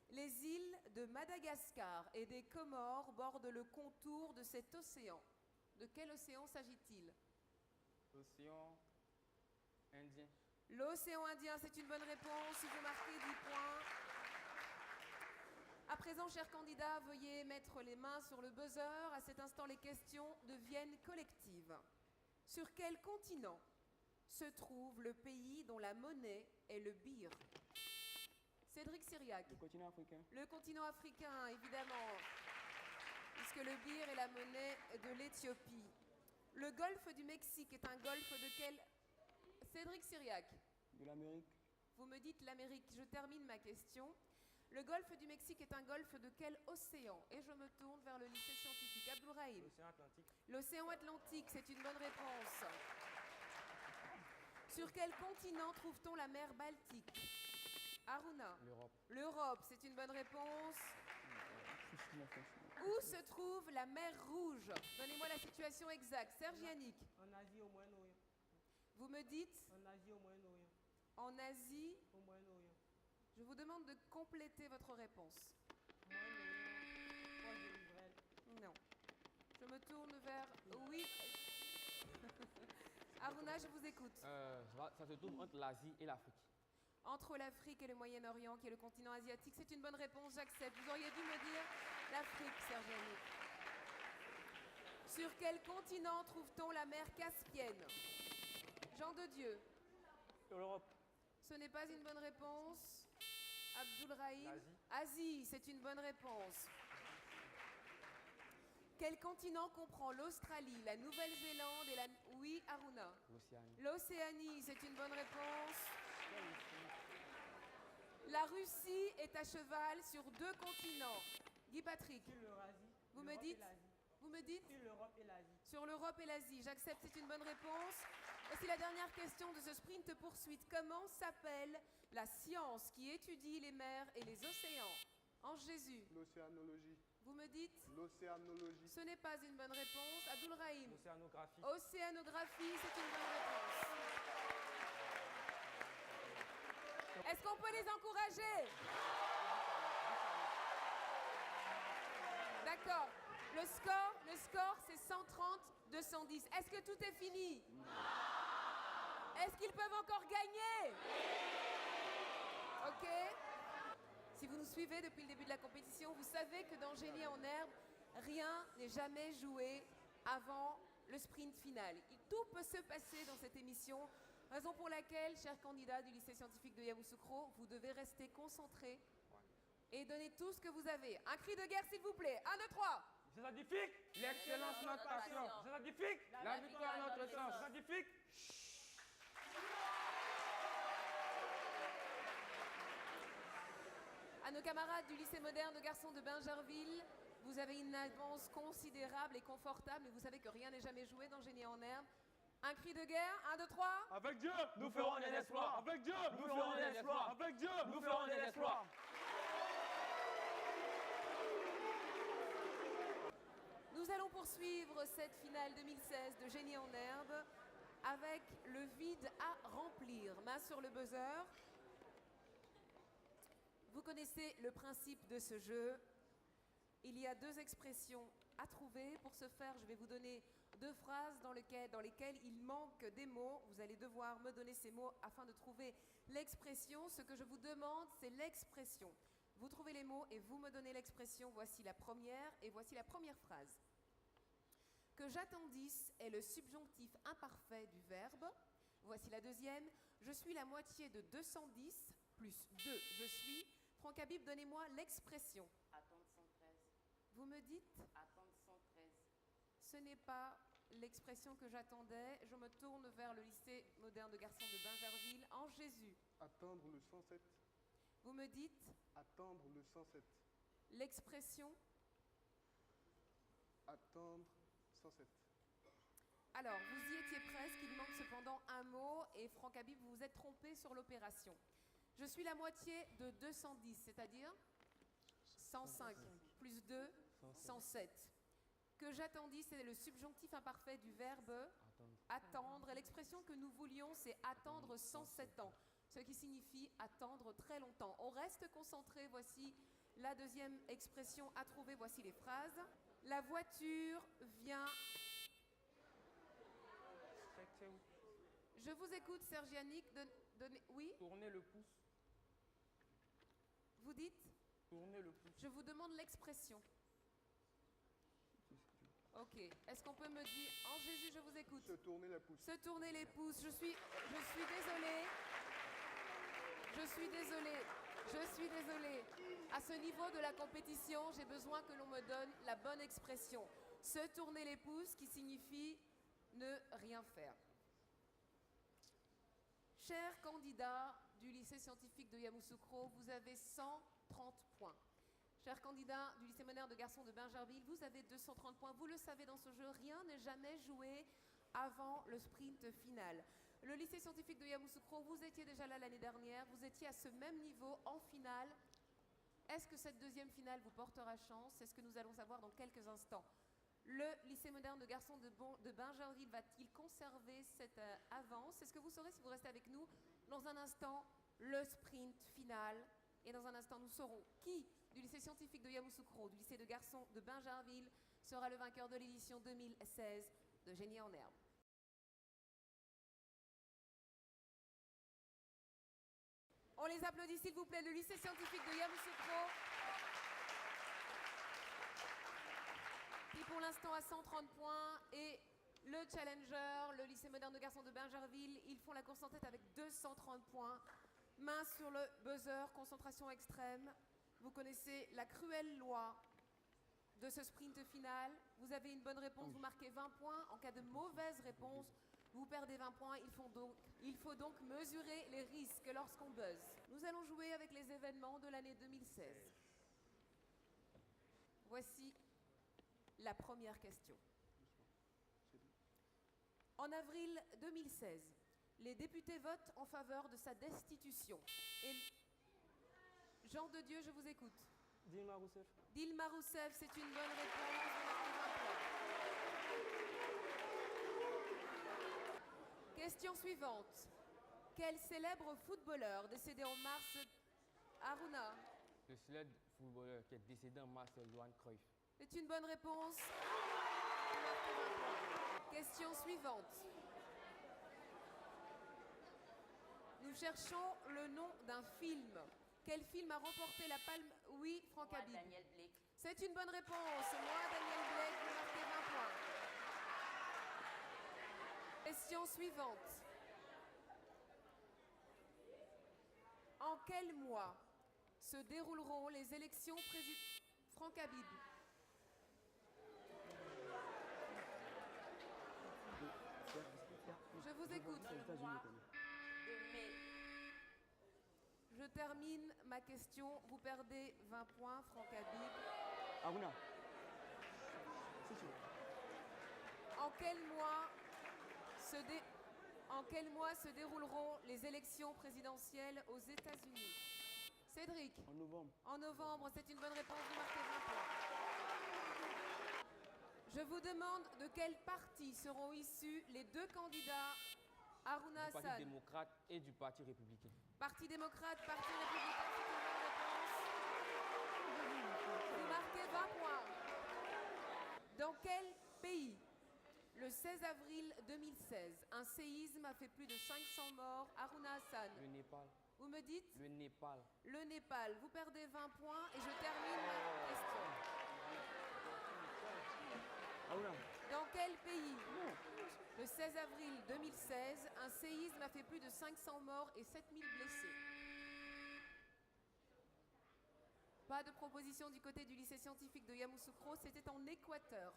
Les îles de Madagascar et des Comores bordent le contour de cet océan. De quel océan s'agit-il? L'océan Indien. L'océan Indien, c'est une bonne réponse. Vous marquez 10 points. À présent, chers candidats, veuillez mettre les mains sur le buzzer. À cet instant, les questions deviennent collectives. Sur quel continent se trouve le pays dont la monnaie est le birr? Cédric Syriac. Le continent africain. Le continent africain, évidemment, puisque le birr est la monnaie de l'Éthiopie. Le golfe du Mexique est un golfe de quel... Cédric Syriac. De l'Amérique. Vous me dites l'Amérique. Je termine ma question. Le golfe du Mexique est un golfe de quel océan? Et je me tourne vers le lycée scientifique. Abdourahim. L'océan Atlantique. L'océan Atlantique, c'est une bonne réponse. Sur quel continent trouve-t-on la mer Baltique? Aruna. L'Europe. L'Europe, c'est une bonne réponse. Où se trouve la mer Rouge? Donnez-moi la situation exacte. Serge Yannick. En Asie, au Moyen-Orient. Vous me dites En Asie, au Moyen-Orient. en Asie. Au Moyen-Orient. Je vous demande de compléter votre réponse. Moyen-Orient. Proche de l'Israël. Non. Je me tourne vers... Oui. Aruna, je vous écoute. Ça se trouve entre l'Asie et l'Afrique. Entre l'Afrique et le Moyen-Orient, qui est le continent asiatique, c'est une bonne réponse, j'accepte. Vous auriez dû me dire l'Afrique, Serge Yannick. Sur quel continent trouve-t-on la mer Caspienne? Jean de Dieu. L'Europe. Ce n'est pas une bonne réponse. Abdoulrahim. L'Asie. Asie, c'est une bonne réponse. Quel continent comprend l'Australie, la Nouvelle-Zélande et la... Oui, Aruna. L'Océanie. L'Océanie, c'est une bonne réponse. La Russie est à cheval sur 2 continents. Guy Patrick. Sur l'Eurasie. Vous me dites Vous me dites Sur l'Europe et l'Asie. Sur l'Europe et l'Asie. J'accepte, c'est une bonne réponse. Voici la dernière question de ce sprint poursuite. Comment s'appelle la science qui étudie les mers et les océans? Ange Jésus. L'océanologie. Vous me dites L'océanologie. Ce n'est pas une bonne réponse. Abdoulrahim. L'océanographie. Océanographie, c'est une bonne réponse. Est-ce qu'on peut les encourager? D'accord. Le score, c'est 130-210. Est-ce que tout est fini? Est-ce qu'ils peuvent encore gagner? Ok. Si vous nous suivez depuis le début de la compétition, vous savez que dans Génie en herbe, rien n'est jamais joué avant le sprint final. Tout peut se passer dans cette émission, raison pour laquelle, chers candidats du lycée scientifique de Yamoussoukro, vous devez rester concentrés et donner tout ce que vous avez. Un cri de guerre, s'il vous plaît. 1, 2, 3. C'est scientifique, l'excellence notre passion. C'est scientifique, la victoire notre sens. C'est scientifique. À nos camarades du lycée moderne de garçons de Bingerville, vous avez une avance considérable et confortable, mais vous savez que rien n'est jamais joué dans Génie en herbe. Un cri de guerre, 1, 2, 3. Avec Dieu, nous ferons des exploits. Avec Dieu, nous ferons des exploits. Avec Dieu, nous ferons des exploits. Nous allons poursuivre cette finale 2016 de Génie en herbe avec le vide à remplir. Main sur le buzzer. Vous connaissez le principe de ce jeu. Il y a 2 expressions à trouver. Pour ce faire, je vais vous donner 2 phrases dans lesquelles il manque des mots. Vous allez devoir me donner ces mots afin de trouver l'expression. Ce que je vous demande, c'est l'expression. Vous trouvez les mots et vous me donnez l'expression. Voici la première et voici la première phrase. Que j'attendisse est le subjonctif imparfait du verbe. Voici la deuxième. Je suis la moitié de 210 plus 2. Je suis. Franck Habib, donnez-moi l'expression. Attendre 113. Vous me dites Attendre 113. Ce n'est pas l'expression que j'attendais. Je me tourne vers le lycée moderne de garçons de Bingerville. En Jésus. Attendre le 107. Vous me dites Attendre le 107. l'expression. Attendre 107. Alors, vous y étiez presque. Il manque cependant un mot. Et Franck Habib, vous vous êtes trompé sur l'opération. Je suis la moitié de 210, c'est-à-dire 105 plus 2, 107. Que j'attendis, c'est le subjonctif imparfait du verbe attendre. Et l'expression que nous voulions, c'est attendre 107 ans. ce qui signifie attendre très longtemps. On reste concentré, voici la deuxième expression à trouver, voici les phrases. La voiture vient... Je vous écoute, Serge Yannick. Oui? Tournez le pouce. Vous dites? Tournez le pouce. Je vous demande l'expression. Ok. Est-ce qu'on peut me dire... En Jésus, je vous écoute. Se tourner la pouce. Se tourner les pouces. Je suis désolée. Je suis désolée. Je suis désolée. À ce niveau de la compétition, j'ai besoin que l'on me donne la bonne expression. Se tourner les pouces qui signifie ne rien faire. Chers candidats du lycée scientifique de Yamoussoukro, vous avez 130 points. Chers candidats du lycée moderne de garçons de Bingerville, vous avez 230 points. Vous le savez, dans ce jeu, rien n'est jamais joué avant le sprint final. Le lycée scientifique de Yamoussoukro, vous étiez déjà là l'année dernière, vous étiez à ce même niveau en finale. Est-ce que cette deuxième finale vous portera chance? C'est ce que nous allons savoir dans quelques instants. Le lycée moderne de garçons de Bingerville va-t-il conserver cette avance? C'est ce que vous saurez si vous restez avec nous. Dans un instant, le sprint final. Et dans un instant, nous saurons qui du lycée scientifique de Yamoussoukro, du lycée de garçons de Bingerville, sera le vainqueur de l'édition 2016 de Génie en herbe. On les applaudit s'il vous plaît, le lycée scientifique de Yamoussoukro, qui pour l'instant a 130 points, et le challenger, le lycée moderne de garçons de Bingerville, ils font la course en tête avec 230 points. Main sur le buzzer, concentration extrême. Vous connaissez la cruelle loi de ce sprint final. Vous avez une bonne réponse, vous marquez 20 points. En cas de mauvaise réponse, vous perdez 20 points. Il faut donc mesurer les risques lorsqu'on buzz. Nous allons jouer avec les événements de l'année 2016. Voici la première question. En avril 2016, les députés votent en faveur de sa destitution. Et Jean de Dieu, je vous écoute. Dilma Rousseff. Dilma Rousseff, c'est une bonne réponse. Vous marquez 20 points. Question suivante. Quel célèbre footballeur décédé en mars... Aruna. Le célèbre footballeur qui est décédé en mars, c'est Johan Cruyff. C'est une bonne réponse. Vous marquez 20 points. Question suivante. Nous cherchons le nom d'un film. Quel film a remporté la palme? Oui, Franck Habib. Daniel Blake. C'est une bonne réponse. Moi, Daniel Blake, vous marquez 20 points. Question suivante. En quel mois se dérouleront les élections présidentielles? Franck Habib. Je vous écoute. De mai. Je termine ma question. Vous perdez 20 points, Franck Habib. Aruna. En quel mois se dérouleront les élections présidentielles aux États-Unis? Cédric. En novembre. En novembre, c'est une bonne réponse. Vous marquez 20 points. Je vous demande de quel parti seront issus les deux candidats Aruna Du Hassan. Parti démocrate et du Parti républicain. Parti démocrate, Parti républicain, c'est une bonne réponse. Vous marquez 20 points. Dans quel pays, le 16 avril 2016, un séisme a fait plus de 500 morts? Aruna Hassan. Le Népal. Vous me dites? Le Népal. Le Népal. Vous perdez 20 points et je termine ma question. Aruna. Dans quel pays, le 16 avril 2016, un séisme a fait plus de 500 morts et 7000 blessés? Pas de proposition du côté du lycée scientifique de Yamoussoukro, c'était en Équateur.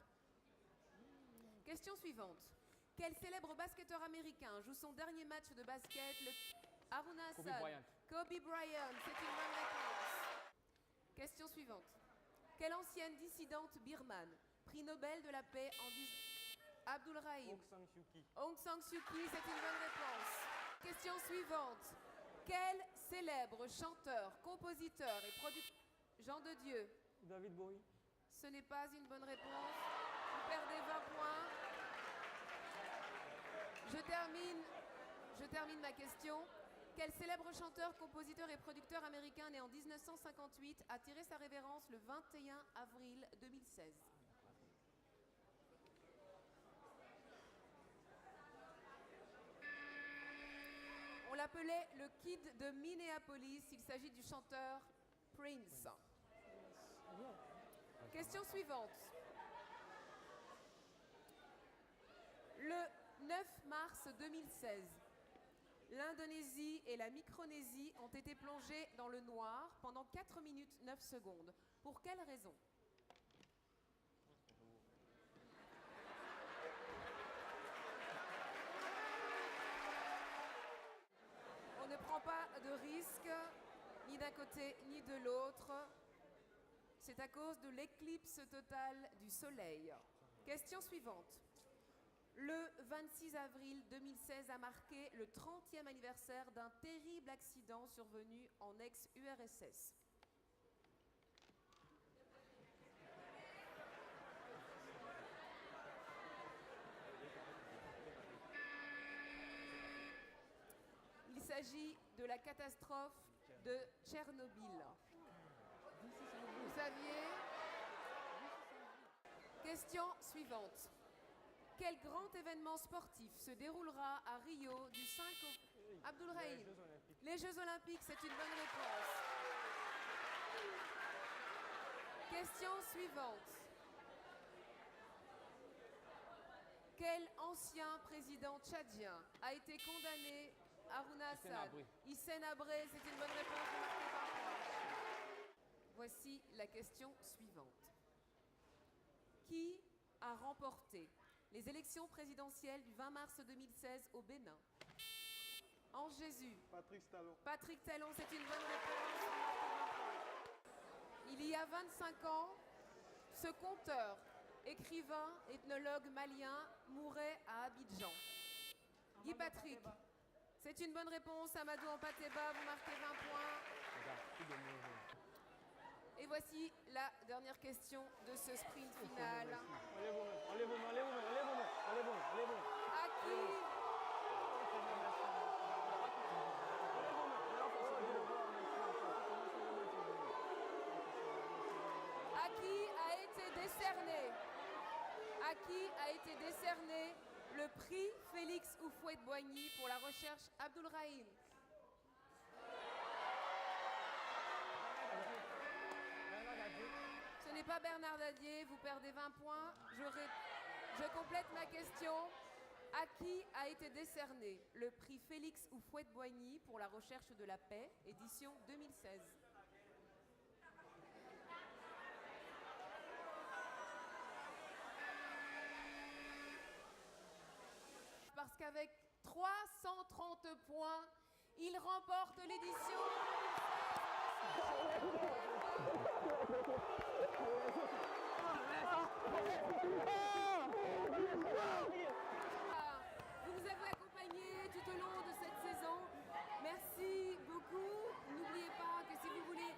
Question suivante. Quel célèbre basketteur américain joue son dernier match de basket, le Aruna Hassan? Kobe Bryant. Kobe Bryant, c'est une bonne réponse. Question suivante. Quelle ancienne dissidente birmane, prix Nobel de la paix en 10... Abdul Rahim. Aung San Suu Kyi. Aung San Suu Kyi, c'est une bonne réponse. Question suivante. Quel célèbre chanteur, compositeur et producteur... Jean de Dieu. David Bowie. Ce n'est pas une bonne réponse. Vous perdez 20 points. Je termine ma question. Quel célèbre chanteur, compositeur et producteur américain né en 1958 a tiré sa révérence le 21 avril 2016? On l'appelait le Kid de Minneapolis. Il s'agit du chanteur Prince. Question suivante. Le 9 mars 2016, l'Indonésie et la Micronésie ont été plongées dans le noir pendant 4 minutes 9 secondes. Pour quelle raison? On ne prend pas de risque, ni d'un côté ni de l'autre. C'est à cause de l'éclipse totale du Soleil. Question suivante. Le 26 avril 2016 a marqué le 30e anniversaire d'un terrible accident survenu en ex-URSS. Il s'agit de la catastrophe de Tchernobyl. Vous saviez? Question suivante. Quel grand événement sportif se déroulera à Rio du 5 au... Abdoulrahim. Les Jeux Olympiques, c'est une bonne réponse. Question suivante. Quel ancien président tchadien a été condamné? Harouna Assad. Hissène Habré, c'est une bonne réponse. Vous marquez 20 points. Voici la question suivante. Qui a remporté les élections présidentielles du 20 mars 2016 au Bénin? Ange Jésus. Patrick Talon. Patrick Talon, c'est une bonne réponse. Il y a 25 ans, ce conteur, écrivain, ethnologue malien mourait à Abidjan. Guy Patrick. C'est une bonne réponse. Amadou Ampateba, vous marquez 20 points. Et voici la dernière question de ce sprint final. À qui a été décerné le prix Félix Houphouët-Boigny pour la recherche Abdoulrahim? Ce n'est pas Bernard Dadier, vous perdez 20 points. Je complète ma question. À qui a été décerné le prix Félix Houphouët-Boigny pour la recherche de la paix, édition 2016? Parce qu'avec 330 points, il remporte l'édition 2016. Vous nous avez accompagnés tout au long de cette saison. Merci beaucoup. N'oubliez pas que si vous voulez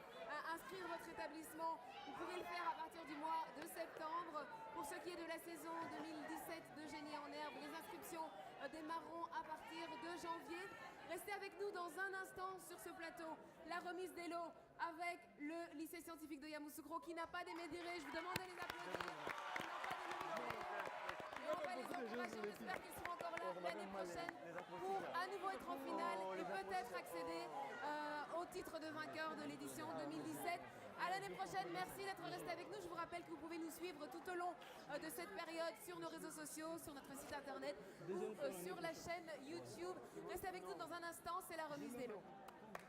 inscrire votre établissement, vous pouvez le faire à partir du mois de septembre. Pour ce qui est de la saison 2017 de Génie en Herbe, les inscriptions démarreront à partir de janvier. Restez avec nous dans un instant sur ce plateau. La remise des lots avec le lycée scientifique de Yamoussoukro qui n'a pas d'émédiré. Je vous demande de les applaudir. Et on va les encourager. On espère qu'ils seront encore là l'année prochaine pour à nouveau être en finale et peut-être accéder au titre de vainqueur de l'édition 2017. À l'année prochaine, merci d'être resté avec nous. Je vous rappelle que vous pouvez nous suivre tout au long de cette période sur nos réseaux sociaux, sur notre site internet ou sur la chaîne YouTube. Restez avec nous dans un instant, c'est la remise des lots.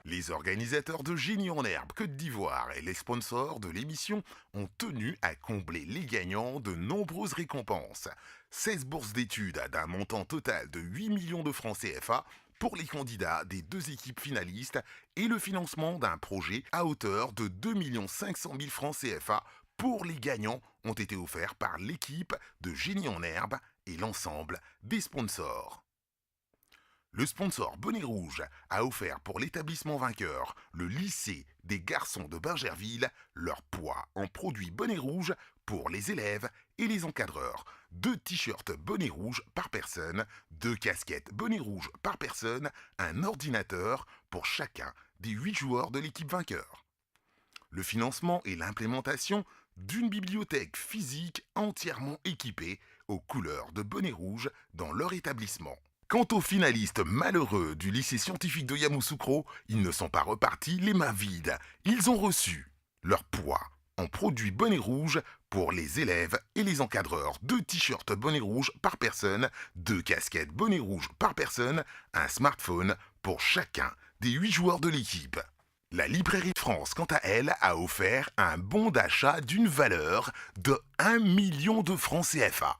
Les organisateurs de Génie en Herbe Côte d'Ivoire et les sponsors de l'émission ont tenu à combler les gagnants de nombreuses récompenses. 16 bourses d'études d'un montant total de 8 millions de francs CFA pour les candidats des 2 équipes finalistes et le financement d'un projet à hauteur de 2 500 000 francs CFA pour les gagnants ont été offerts par l'équipe de Génie en Herbe et l'ensemble des sponsors. Le sponsor Bonnet Rouge a offert pour l'établissement vainqueur, le lycée des garçons de Bergerville, leur poids en produits Bonnet Rouge pour les élèves et les encadreurs. 2 t-shirts Bonnet Rouge par personne, 2 casquettes Bonnet Rouge par personne, un ordinateur pour chacun des 8 joueurs de l'équipe vainqueur. Le financement et l'implémentation d'une bibliothèque physique entièrement équipée aux couleurs de Bonnet Rouge dans leur établissement. Quant aux finalistes malheureux du lycée scientifique de Yamoussoukro, ils ne sont pas repartis les mains vides. Ils ont reçu leur poids en produits Bonnet Rouge pour les élèves et les encadreurs. 2 t-shirts Bonnet Rouge par personne, 2 casquettes Bonnet Rouge par personne, un smartphone pour chacun des 8 joueurs de l'équipe. La Librairie de France, quant à elle, a offert un bon d'achat d'une valeur de 1 million de francs CFA.